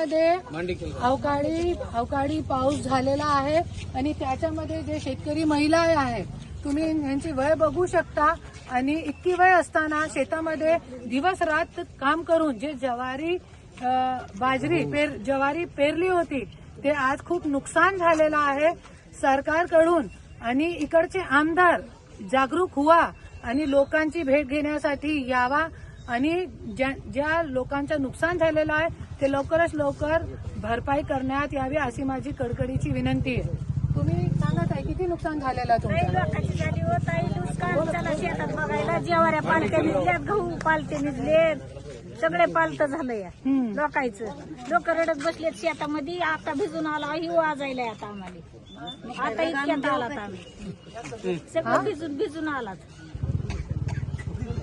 शेतामध्ये अवकाळी पाऊस झालेला आहे आणि त्याच्यामध्ये जे शेतकरी महिला आहे तुम्ही यांची वय बघू शकता आणि इतकी वय असताना शेतामध्ये दिवस रात काम करून जे ज्वारी पेरली होती ते आज खूप नुकसान झालेलं आहे। सरकारकडून आणि इकडचे आमदार जागरूक व्हा आणि लोकांची भेट घेण्यासाठी यावा आणि ज्या लोकांचं नुकसान झालेलं आहे ते लवकरात लवकर भरपाई करण्यात यावी अशी माझी कडकडीची विनंती आहे। तुम्ही सांगत आहे किती नुकसान झालेलं तुमचं? लोकांची झाली होत आहे नुकसान। चला शेतात बघायला ज्वाऱ्या पालत्या निघल्यात, गहू पालते निघलेत, सगळे पालत झालंय लोकांचं। लोक रडत बसलेत शेतामध्ये। आता भिजून आला ही वाजायला आता आम्हाला। आता इतक्यात आलात आम्ही सगळं भिजून आलात।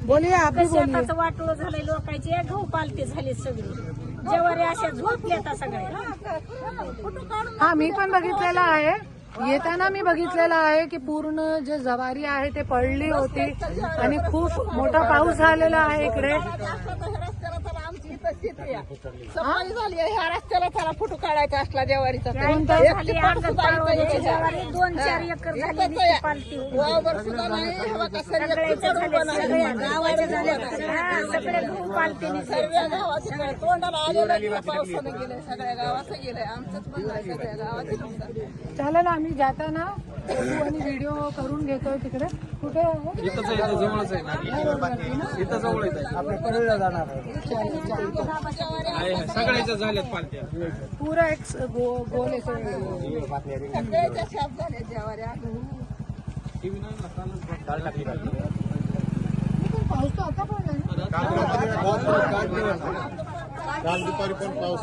बोलिए आप भी बोलिए। शेताचं वाटोळ झालंय लोकांचे, गहू पालते झाले सगळे, ज्वाऱ्या अशा झोपल्यात सगळ्या। हा मी पण बघितलेलं आहे, येताना मी बघितलेलं आहे की पूर्ण जे ज्वारी आहे ते पडली होती आणि खूप मोठा पाऊस झालेला आहे इकडे। सफाई झाली ह्या रस्त्याला त्याला फोटो काढायचा असला ज्वारीचा 2-4 एकर झाली पालती सुद्धा नाही। गावाच्या झाल्या सगळे गहू पालते सगळ्या गावाचे तोंडाला आलेलं पावसानं गेलंय, सगळ्या गावाचं गेलंय, आमचंच पण नाही, सगळ्या गावाचं नुकसान। चालेल आम्ही जाताना फोटो आणि व्हिडिओ करून घेतोय तिकडे। कुठे आहे? जवळच आहे, इथं जवळ आपल्या कडेला जाणार आहे। सगळ्याच्या झाल्यात पालत्या पूरा एक गोल आहे सगळ्याच्या शाप झाल्या ज्वाऱ्या। पाऊस तर आता पडला काल दुपारी पण पाऊस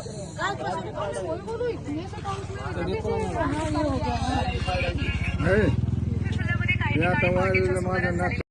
नाही।